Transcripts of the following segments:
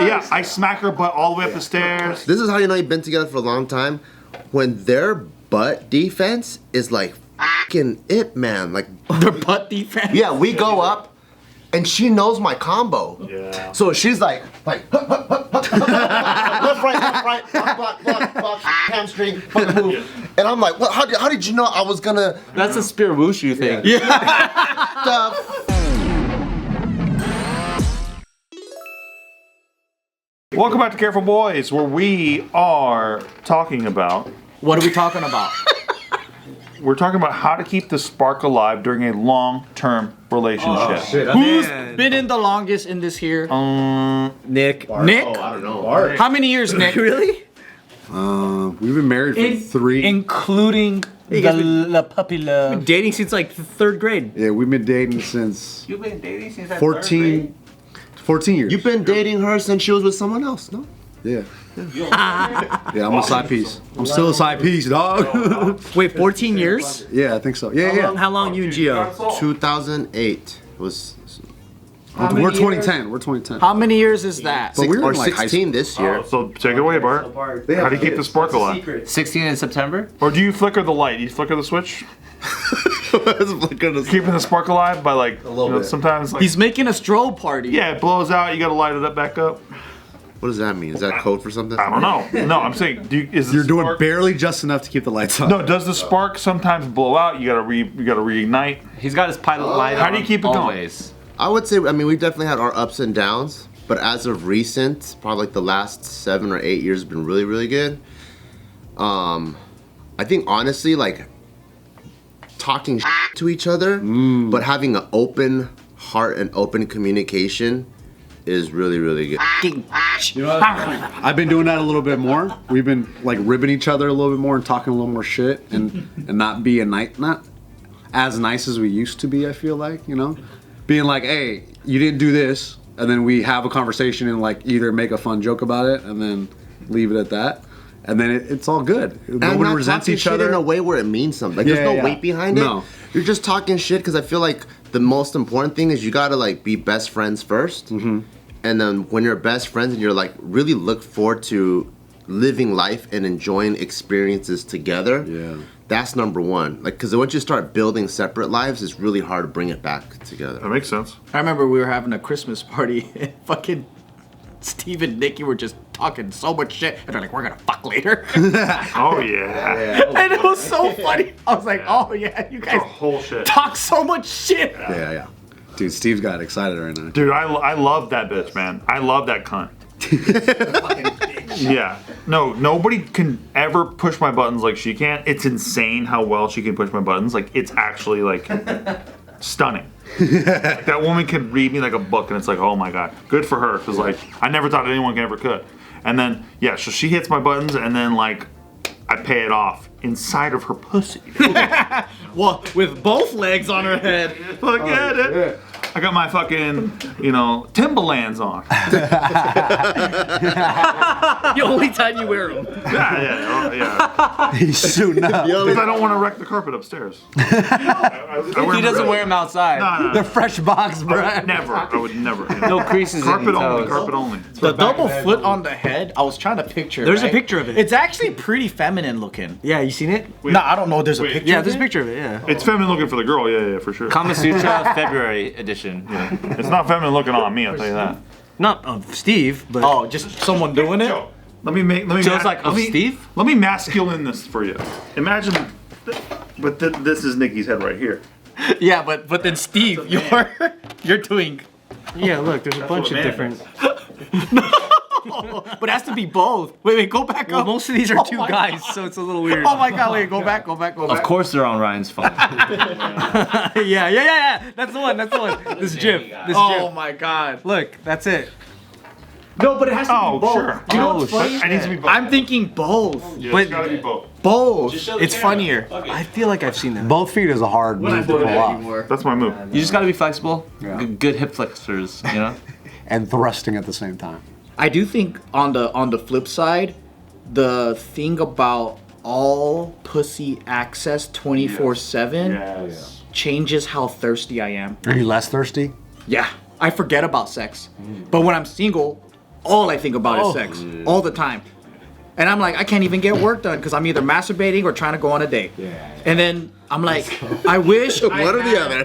Yeah, I smack her butt all the way up the stairs. This is how you know you've been together for a long time. When their butt defense is like fucking it, man. Like Their butt defense? yeah, we go up and she knows my combo. Yeah. So she's like left, right, block, hamstring, foot move. And I'm like, what? How did you know I was gonna? That's a spear wushu thing. Stuff. Welcome back to Careful Boys, where we are talking about. What are we talking about? We're talking about how to keep the spark alive during a long-term relationship. Who's been in the longest in this here? Nick. Nick? I don't know. Bart. How many years, Nick? Really? We've been married for 3. Including the puppy love. Dating since like 3rd grade. Yeah, we've been dating since You've been dating since 14 years. You've been dating her since she was with someone else, no? Yeah. Yeah, I'm a side piece. I'm still a side piece, dog. Wait, 14 years? Yeah, I think so. Yeah. How long you and Gio? 2008 was We're 2010. We're 2010. How many years is that? But we were or in like high 16 this year. So take it away, Bart. How do you keep the spark alive? 16 in September? Or do you flicker the light? You flicker the switch? Keeping the spark alive by like a little bit. Sometimes like He's making a strobe party. yeah, it blows out. You gotta light it up back up. What does that mean? Is that code for something? I don't know. No, I'm saying, You're doing barely just enough to keep the lights on. No, does the spark sometimes blow out? You gotta reignite. He's got his pilot light How do you on keep it going? always. I would say, I mean, we've definitely had our ups and downs, but as of recent, probably like the last 7 or 8 years have been really, really good. I think honestly, like talking to each other, but having an open heart and open communication is really, really good. I've been doing that a little bit more. We've been like ribbing each other a little bit more and talking a little more shit and not being not as nice as we used to be, I feel like, you know? Being like, hey, you didn't do this, and then we have a conversation and like either make a fun joke about it and then leave it at that. And then it's all good. Nobody not resents talking each shit other. in a way where it means something. Like there's no weight behind it. No. You're just talking shit because I feel like the most important thing is you gotta like be best friends first. And then when you're best friends and you're like really look forward to living life and enjoying experiences together. Yeah. That's number one. Like, because once you start building separate lives, it's really hard to bring it back together. That makes sense. I remember we were having a Christmas party and fucking Steve and Nikki were just talking so much shit. And they're like, we're gonna fuck later. Oh yeah. And it was so funny. I was like, oh yeah, you guys The whole shit. talk so much shit. Yeah. Dude, Steve's got excited right now. Dude, I love that bitch, man. I love that cunt. Yeah. No, nobody can ever push my buttons like she can. It's insane how well she can push my buttons. Like, it's actually, like, stunning. Like, that woman can read me like a book, and it's like, oh my god. Good for her, because, like, I never thought anyone ever could. And then, yeah, so she hits my buttons, and then, like, I pay it off inside of her pussy. Well, with both legs on her head. Fuck yeah, dude. I got my fucking, Timberlands on. The only time you wear them. Yeah. He's suiting up. Because I don't want to wreck the carpet upstairs. I He doesn't wear them outside. No. The fresh box, bro. I would never. No creases Carpet in only. toes. Carpet only. The double foot on the head, I was trying to picture. There's a right? picture of it. It's actually pretty feminine looking. Yeah, you seen it? No, I don't know. There's a picture. Yeah, of there's a it? picture of it, yeah. It's feminine looking for the girl. Yeah, for sure. Kama Sutra February edition. It's not feminine looking on me. I'll tell you that. Not of Steve, but... Oh, just someone doing it. Joe, let me Joe's like, of Steve? Let me masculine this for you. Imagine, but this is Nikki's head right here. Yeah, but then Steve, you're doing. Yeah, look, there's a bunch of different... But it has to be both. Wait, go back Well, up. most of these are two my guys, God. so it's a little weird. Oh my god, wait, go back. Of course they're on Ryan's phone. yeah. That's the one. This GIF. Oh my god. Look, that's it. No, but it has to Oh, be both. sure. You know what's Oh, funny? It needs to be both. I'm thinking both. Yeah, but- it's gotta be both. Both. It's funnier. I feel like I've seen that. Both feet is a hard move to pull off. That's my move. You just gotta be flexible. Yeah. Good hip flexors, you know? And thrusting at the same time. I do think on the flip side, the thing about all pussy access 24/7 Yes. changes how thirsty I am. Are you less thirsty? Yeah, I forget about sex. But when I'm single, all I think about is sex all the time. And I'm like, I can't even get work done because I'm either masturbating or trying to go on a date. And then I'm like, I wish One or the other.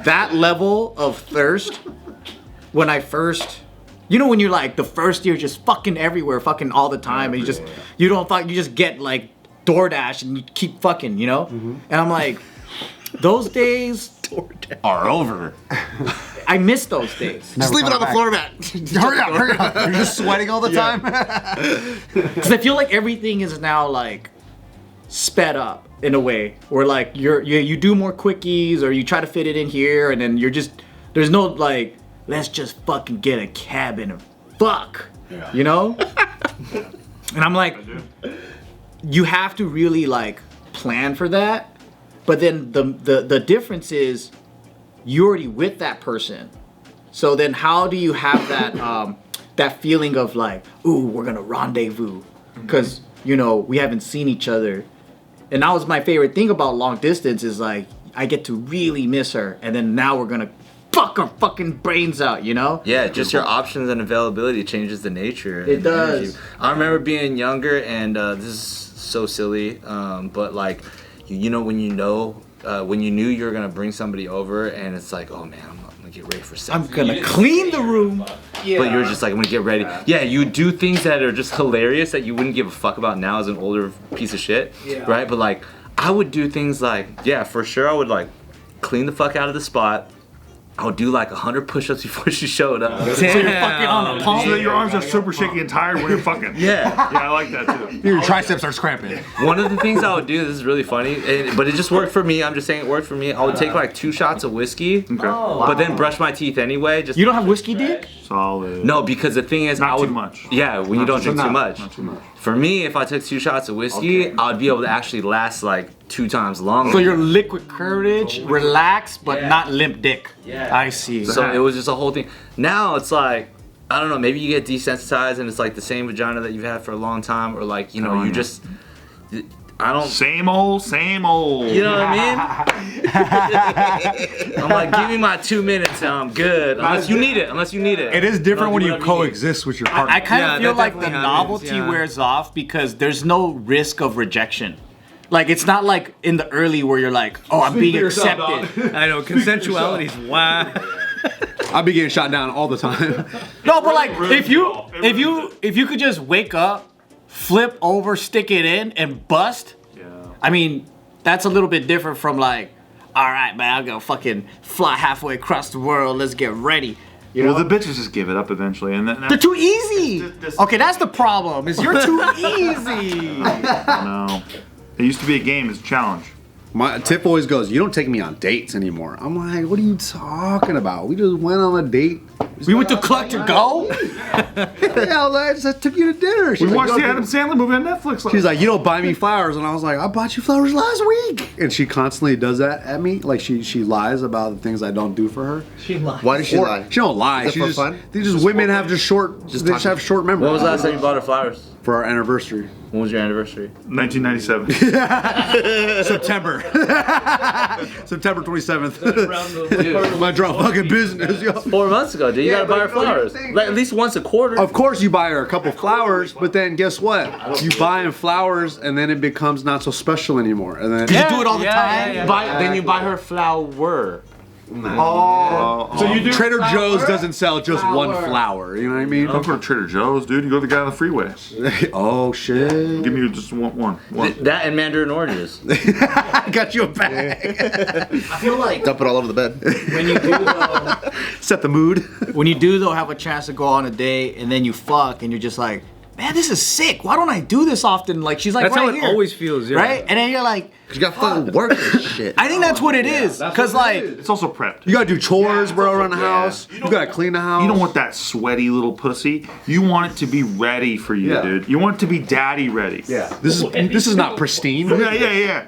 that level of thirst when I first, you know, when you're like the first year just fucking everywhere, fucking all the time, and you don't fuck, you just get like DoorDash and you keep fucking, you know? And I'm like, those days Are over. I miss those days. Just leave it on the floor mat. Hurry up. You're just sweating all the time. Because I feel like everything is now like sped up in a way where like you do more quickies or you try to fit it in here and then you're just, there's no like, let's just fucking get a cab and fuck, you know? And I'm like, you have to really like plan for that. But then the difference is you're already with that person. So then how do you have that that feeling of like, ooh, we're gonna rendezvous? Because, you know, we haven't seen each other. And that was my favorite thing about long distance is like, I get to really miss her. And then now we're gonna fuck our fucking brains out, you know? Yeah, just your options and availability changes the nature. It does. I remember being younger, and this is so silly, but like, you know, when you knew you were gonna bring somebody over, and it's like, oh man, I'm gonna get ready for sex. I'm gonna clean the room. But you're just like, I'm gonna get ready. Yeah, you do things that are just hilarious that you wouldn't give a fuck about now as an older piece of shit, right? But like, I would do things like, yeah, for sure, I would like clean the fuck out of the spot. I would do like 100 push-ups before she showed up. So you're fucking on the palm. So that your arms are super shaky and tired when you're fucking. Yeah. Yeah, I like that too. Your triceps are cramping. One of the things I would do, this is really funny, but it just worked for me. I'm just saying it worked for me. I would take like 2 shots of whiskey, but then brush my teeth anyway. Just You don't have whiskey dick? Solid. no, because the thing is, Not I would, too much. Yeah, when you don't drink too much. Not too much. For me, if I took 2 shots of whiskey, I would be able to actually last like 2 times longer. So you're liquid courage, relaxed, but not limp dick. Yeah. I see. So it was just a whole thing. Now it's like, I don't know, maybe you get desensitized and it's like the same vagina that you've had for a long time, or like, you know, you just, I don't. Same old, same old. You know what I mean? I'm like, give me my 2 minutes and I'm good. Unless you need it. It is different when you coexist with your partner. I kind of feel that like the definitely happens, novelty yeah. wears off because there's no risk of rejection. Like, it's not like in the early where you're like, oh, I'm being accepted. I know, consensuality's wow. I be getting shot down all the time. No, but like, if you could just wake up, flip over, stick it in, and bust. Yeah. I mean, that's a little bit different from like, all right, man, I'm gonna fucking fly halfway across the world. Let's get ready. You know? Well, the bitches just give it up eventually, and then They're too easy. Okay, that's the problem. Is you're too easy. no. It used to be a game. It's a challenge. My Tiff always goes, "You don't take me on dates anymore." I'm like, "What are you talking about? We just went on a date. We went to Cluck to Go. Yeah, I just took you to dinner." She's We like, watched the Adam Sandler movie on Netflix. She's like, "You don't buy me flowers," and I was like, "I bought you flowers last week." And she constantly does that at me. Like she lies about the things I don't do for her. Why does she lie? She don't lie. Is it She for just, fun? They just women have just short. They just have short memory. When was the last time you bought her flowers? For our anniversary? When was your anniversary? 1997. September. September 27th. My drunk fucking business, yo. 4 months ago, dude. You gotta buy her flowers. Like, at least once a quarter. Of course you buy her a couple flowers, but then guess what? You buy him flowers and then it becomes not so special anymore. And then You do it all the time. Then you buy her flower. So you do. Trader Joe's doesn't sell just one flower. You know what I mean? Don't go to Trader Joe's, dude. You go to the guy on the freeway. Oh shit! Give me just one. That and mandarin oranges. I got you a bag. I feel like Dump it all over the bed. when you do though, Set the mood. when you do though have a chance to go on a date and then you fuck and you're just like, man, this is sick. Why don't I do this often? Like she's like, That's right how it here, always feels, yeah. right? And then you're like, You got fucking work and shit. I think that's what it is. Cause like, It's also prepped. You gotta do chores, bro, around the house. You gotta clean the house. You don't want that sweaty little pussy. You want it to be ready for you, Yeah. dude. You want it to be daddy ready. Yeah. This is not pristine. Yeah.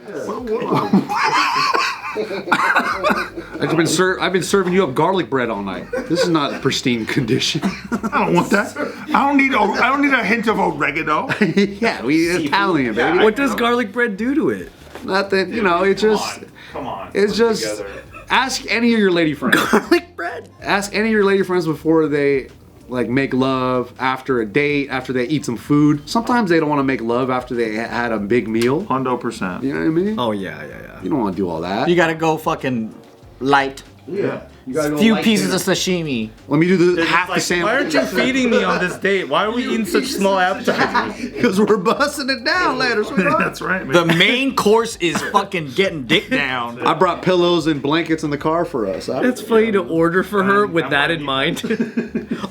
I've been serving you up garlic bread all night. This is not pristine condition. I don't want that. I don't need a hint of oregano. Yeah, we Italian, baby. What does garlic bread do to it? Nothing, you know, it just Come on. it's just ask any of your lady friends. Garlic bread? Ask any of your lady friends before they like make love after a date, after they eat some food. Sometimes they don't want to make love after they had a big meal. 100%. You know what I mean? Oh yeah. You don't want to do all that. You gotta go fucking light. Yeah. You gotta go Few light pieces dinner. of sashimi. Let me do the half Like, the sandwich. why aren't you feeding me on this date? Why are we eating such small appetizers? Because we're busting it down later, sweetheart. That's right, man. The main course is fucking getting dick down. I brought pillows and blankets in the car for us. It's funny to order for her with that in mind.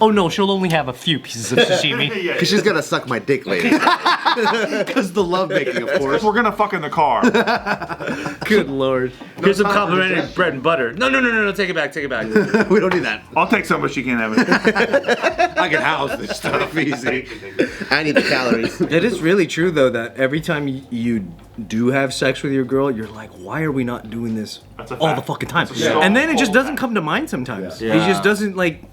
Oh no, she'll only have a few pieces of sashimi. Because she's gonna suck my dick later. Because the love making, of course. We're gonna fuck in the car. Good lord. Here's some complimentary bread and butter. No, take it back. We don't need that. I'll take some, but she can't have it. I can house this stuff easy. I need the calories. It is really true though that every time you do have sex with your girl, you're like, why are we not doing this That's a all the fact. fucking time? That's a And then it just fact. doesn't come to mind sometimes. Yeah. It just doesn't like.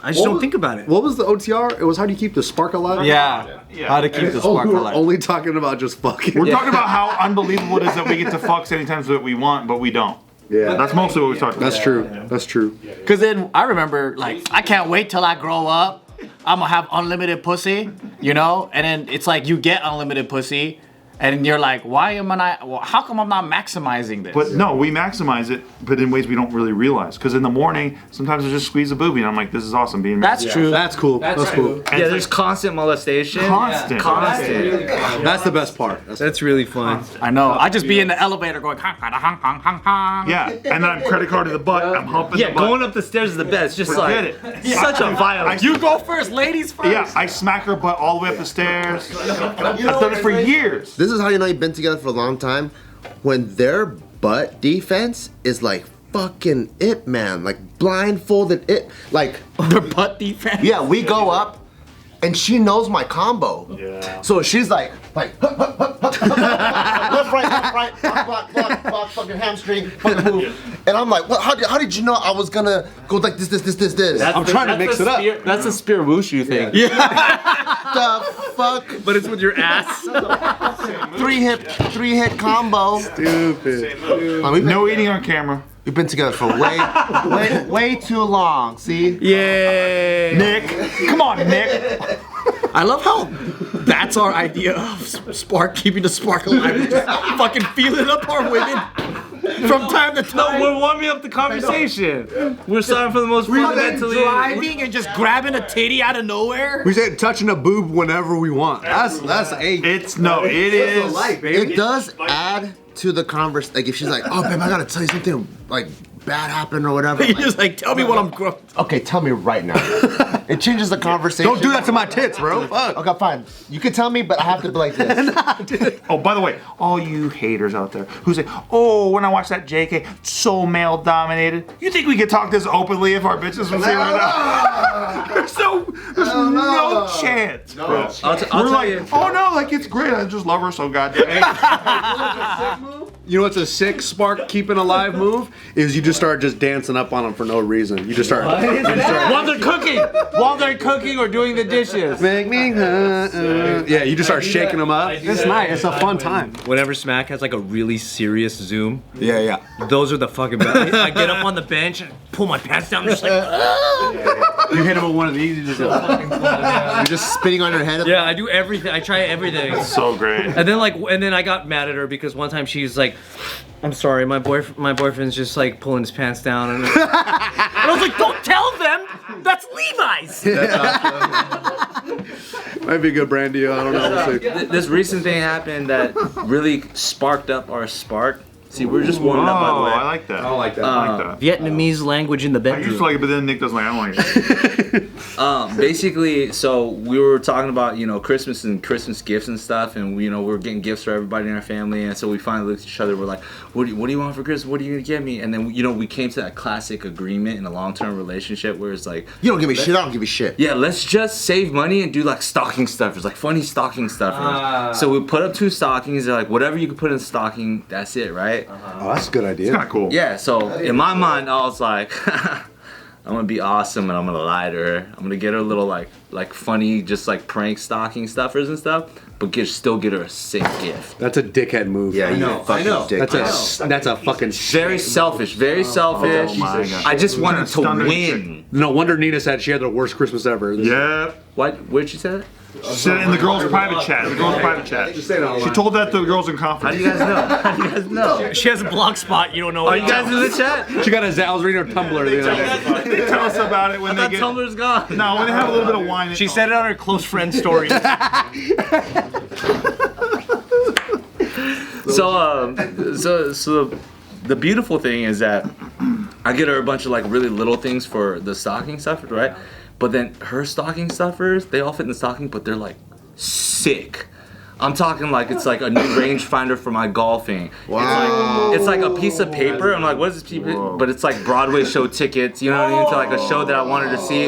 I just don't think about it. What was the OTR? It was how do you keep the spark alive? Yeah. How to keep the Oh, spark we were alive. only talking about just fucking. We're talking about how unbelievable it is that we get to fuck anytime that we want, but we don't. Yeah, That's mostly what we talked about. that's true. That's true. Cause then I remember like I can't wait till I grow up. I'm gonna have unlimited pussy, you know? And then it's like you get unlimited pussy, and you're like, why am I not? Well, how come I'm not maximizing this? But no, we maximize it, but in ways we don't really realize. Because in the morning, sometimes I just squeeze a boobie, and I'm like, this is awesome being That's true. That's cool. That's cool. Yeah, there's constant molestation. constant. Constant. That's the best part. That's really fun. I know. I just be in the elevator going, hong, hong, hong, hong, hong, hong. Yeah, and then I'm credit card to the butt. I'm humping Yeah, the butt. going up the stairs is the best. Just Forget like it. such a violence. You go first, ladies first. Yeah, I smack her butt all the way up the stairs. I've done it for years. This is how you know you've been together for a long time. When their butt defense is like fucking it, man. Like blindfolded it. Like, Their butt defense. yeah, we go up and she knows my combo. Yeah. So she's like, left, right, block, fucking hamstring, fucking move. And I'm like, what? How did you know I was gonna go like this? I'm trying to mix it up. That's a spear wushu thing. The fuck? But it's with your ass. Three hit combo. Stupid. No eating on camera. We've been together for way too long. See? Yay. Nick, come on, Nick. I love how that's our idea of spark, keeping the spark alive. Just fucking feeling up our women from time to No, time. we're warming up the conversation. We're starting from the most fundamentally. Driving and just grabbing a titty out of nowhere. We said touching a boob whenever we want. That's a. It is. It does add to the conversation. Like if she's like, "Oh, babe, I gotta tell you something like bad happened or whatever." You just like tell me what I'm. Okay, tell me right now. It changes the conversation. Don't do that to my tits, bro. Fuck. Okay, fine. You can tell me, but I have to be like this. Oh, by the way, all you haters out there who say, "Oh, when I watch that JK, so male dominated." You think we could talk this openly if our bitches was here right now? There's no chance. Bro. I'll We're tell like, you. oh no, like it's great. I just love her so goddamn. You know what's a sick spark keeping alive move? Is you just start just dancing up on them for no reason. You just start. While they're cooking or doing the dishes. Make me. Yeah, you just start shaking them up. It's nice. It's a fun time. Whenever Smack has like a really serious zoom, Yeah. those are the fucking best. I get up on the bench and pull my pants down. I'm just like, You hit him with one of these. You just. You're just spitting on your head. yeah, I do everything. I try everything. So great. And then I got mad at her because one time she's like, "I'm sorry, my boyfriend's just like pulling his pants down," and I was like, "Don't tell them. That's Levi's." Might be a good brand deal. I don't know. We'll see. This recent thing happened that really sparked up our spark. See, we're just warming up, by the way. I like that. I like that. like that. Vietnamese language in the I used bedroom. to like it, but then Nick doesn't like it. I don't like it. Basically, so we were talking about, Christmas and Christmas gifts and stuff, and we were getting gifts for everybody in our family, and so we finally looked at each other. We're like, what do you want for Christmas? What are you gonna get me? And then we came to that classic agreement in a long-term relationship where it's like, You don't give me shit. I don't give you shit. yeah, let's just save money and do like stocking stuffers, like funny stocking stuffers. So we put up 2 stockings. They're like, whatever you can put in a stocking, that's it, right? Oh, that's a good idea. It's kind of cool. Yeah. So in my mind, I was like, I'm gonna be awesome and I'm gonna lie to her. I'm gonna get her a little like funny, just like prank stocking stuffers and stuff, but still get her a sick gift. That's a dickhead move. Yeah, you know, fucking I know. dick. That's a fucking Very selfish, very selfish. my God. I just wanted to Stunning win. No wonder Nina said she had the worst Christmas ever. Yeah. What? Where'd she say that? She said it in the girls' private chat. The girls' private chat. She told that to the girls in How conference. do you guys know? How do you guys know? She has a blog spot. You don't know. Are you guys in the chat? She got I was reading her Tumblr the other day. They tell us about it when they That get. Tumblr's gone. No, when they have a little bit of wine. She said it on her close friend story. So the beautiful thing is that I get her a bunch of like really little things for the stocking stuffers, right? But then her stocking stuffers, they all fit in the stocking, but they're like sick. I'm talking like it's like a new rangefinder for my golfing. Wow. It's like a piece of paper. I'm like, what is this piece? But it's like Broadway show tickets. You know what I mean? To like a show that I wanted to see.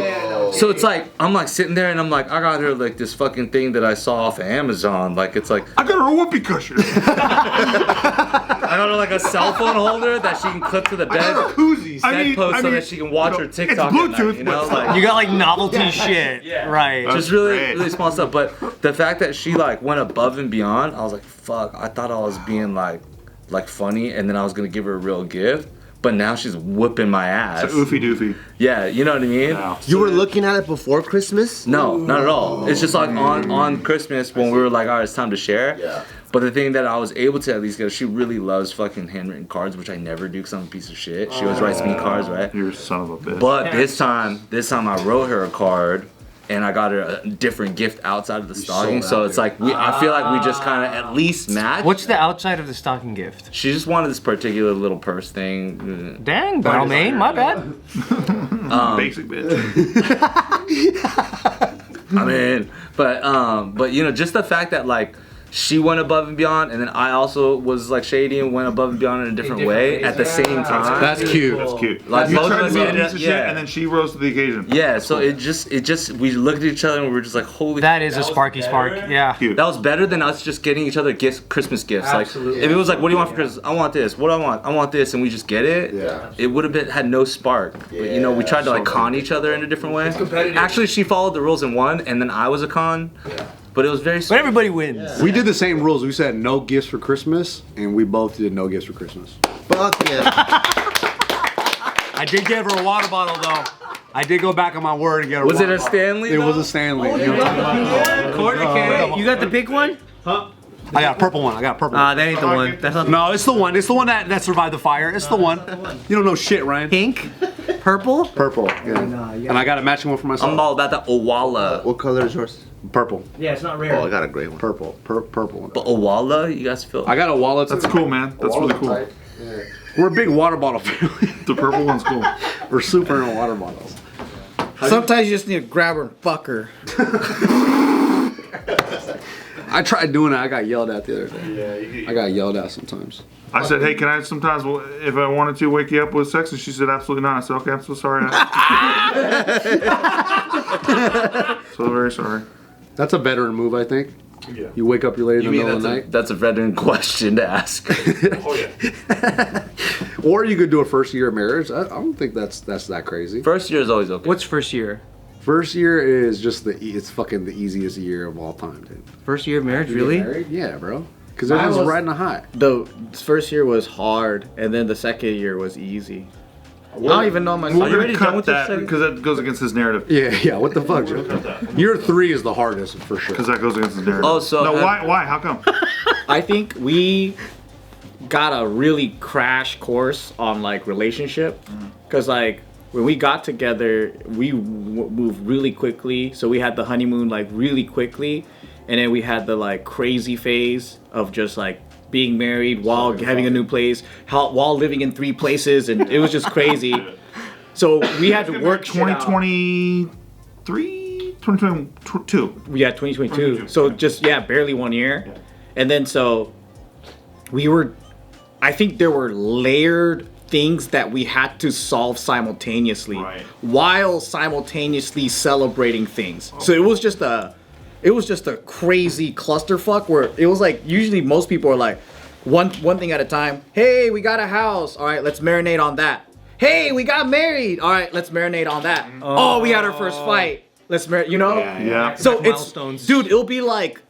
So it's like I'm like sitting there and I'm like, I got her like this fucking thing that I saw off of Amazon. Like it's like I got her a whoopee cushion. I got her like a cell phone holder that she can clip to the bed. Bedpost so that she can watch her TikTok It's at night, Bluetooth, you know? but Like, You got like novelty shit, right? just really, great. really small stuff. But the fact that she like went above and beyond, I was like, fuck. I thought I was being like funny, and then I was gonna give her a real gift. But now she's whooping my ass. It's a oofy doofy. Yeah, you know what I mean? No. You were looking at it before Christmas? No, not at all. It's just like on Christmas when we were like, all right, it's time to share. Yeah. But the thing that I was able to at least get, she really loves fucking handwritten cards, which I never do because I'm a piece of shit. She always writes me cards, right? You're a son of a bitch. But this time I wrote her a card, and I got her a different gift outside of the stocking. So it's like I feel like we just kind of at least matched. What's the outside of the stocking gift? She just wanted this particular little purse thing. Dang, Balmain, my bad. Basic bitch. I mean, but you know, just the fact that like she went above and beyond, and then I also was like shady and went above and beyond in a different way at the same time. That's cute. That's cute. Like, you both tried of to us be a ended piece up- of shit, yeah. and then she rose to the occasion. Yeah, so it just we looked at each other and we were just like, holy. That is a sparky spark. Yeah. Cute. That was better than us just getting each other gifts, Christmas gifts. Absolutely. Like, if it was like, what do you want for Christmas? I want this. What do I want? I want this, and we just get it. Yeah. It would have had no spark. But, you know, we tried to like con each other in a different way. Actually, she followed the rules and won, and then I was a con. Yeah. But it was very. But everybody wins. We did the same rules. We said no gifts for Christmas, and we both did no gifts for Christmas. Fuck yeah. I did give her a water bottle though. I did go back on my word and get her. Was it water a bottle. Stanley? It was though? a Stanley. Quarter can. You got the big one? I got a purple one. I got a purple. That ain't the one. That's not No, it's the one. It's the one that survived the fire. It's the one. You don't know shit, Ryan. pink, purple. Purple. Yeah. And I got a matching one for myself. I'm all about that Owala. What color is yours? Purple. Yeah, it's not Oh, rare. I got a gray one. Purple. Purple one. But Owala, you guys feel? I got a wallet. That's cool, man. That's really cool. We're a big water bottle family. The purple one's cool. We're super into water bottles. Sometimes you just need to grab her and fuck her. I tried doing it. I got yelled at the other day. I got yelled at sometimes. I said, hey, can I sometimes, if I wanted to, wake you up with sex? And she said, absolutely not. I said, okay, I'm so sorry. So very sorry. That's a veteran move, I think. Yeah. You wake up your lady in the You mean middle of the night. that's a veteran question to ask. Oh, yeah. Or you could do a first year of marriage. I don't think that's that crazy. First year is always okay. What's first year? First year is just it's fucking the easiest year of all time, dude. First year of marriage, really? Married? Yeah, bro. Because everyone's riding a high. The first year was hard, and then the second year was easy. I don't even know We're myself. you ready going to to cut with this that segment? because that goes against his narrative. Yeah. What the fuck, Joe? Year 3 is the hardest for sure. Because that goes against his narrative. Oh, so- No, why? How come? I think we got a really crash course on like relationship, because like when we got together, we moved really quickly. So we had the honeymoon like really quickly, and then we had the like crazy phase of just like being married while having a new place, while living in 3 places, and it was just crazy. So we had to work shit out. 2023, 2022. We had 2022. So just barely 1 year. And then so I think there were layered things that we had to solve simultaneously, Right. while simultaneously celebrating things. So it was just a crazy clusterfuck where it was like, usually most people are like one thing at a time. Hey, we got a house. All right, let's marinate on that. hey, we got married. All right, let's marinate on that. Oh, we had our first fight. Let's you know. Yeah. So it's Milestones. dude, it'll be like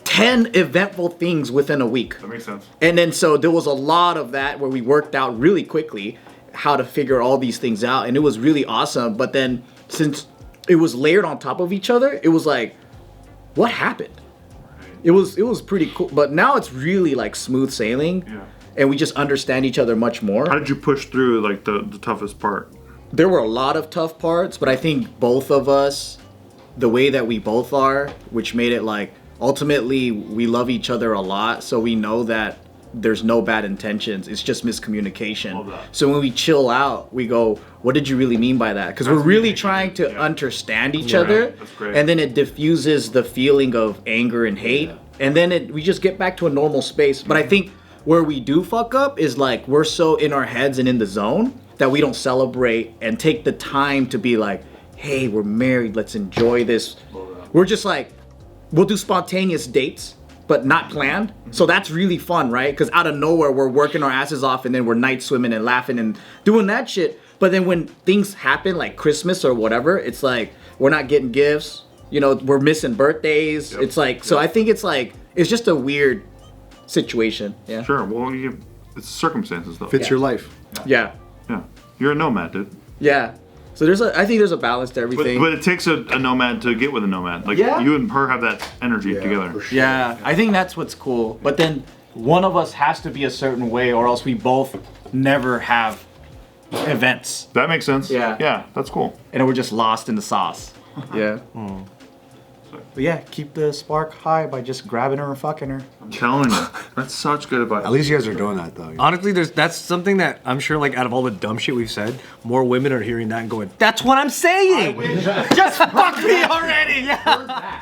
10 eventful things within a week. That makes sense. And then so there was a lot of that where we worked out really quickly how to figure all these things out, and it was really awesome. But then since it was layered on top of each other, it was like, what happened? It was pretty cool. But now it's really like smooth sailing, and we just understand each other much more. How did you push through like the toughest part? There were a lot of tough parts, but I think both of us, the way that we both are, which made it like ultimately we love each other a lot, so we know that there's no bad intentions. It's just miscommunication. Love that. So when we chill out, we go, what did you really mean by that? Because we're really trying to understand each other. That's great. And then it diffuses the feeling of anger and hate. And then we just get back to a normal space. But I think where we do fuck up is like we're so in our heads and in the zone that we don't celebrate and take the time to be like, hey, we're married, let's enjoy this. We're just like, we'll do spontaneous dates, but not planned. So that's really fun, right? Because out of nowhere, we're working our asses off and then we're night swimming and laughing and doing that shit. But then when things happen, like Christmas or whatever, it's like, we're not getting gifts. You know, we're missing birthdays. It's like, so I think it's like, it's just a weird situation. Yeah. Sure. Well, it's circumstances though. Fits your life. Yeah. Yeah. You're a nomad, dude. Yeah. So I think there's a balance to everything. But it takes a nomad to get with a nomad. Like you and her have that energy together. For sure. Yeah, I think that's what's cool. But then one of us has to be a certain way, or else we both never have events, That makes sense. Yeah. Yeah, that's cool. and we're just lost in the sauce. Yeah. But yeah, keep the spark high by just grabbing her and fucking her. I'm telling you. That's such good advice. At least you guys are doing that though. Honestly, that's something that I'm sure, like, out of all the dumb shit we've said, more women are hearing that and going, "That's what I'm saying. Just fuck me already." Yeah.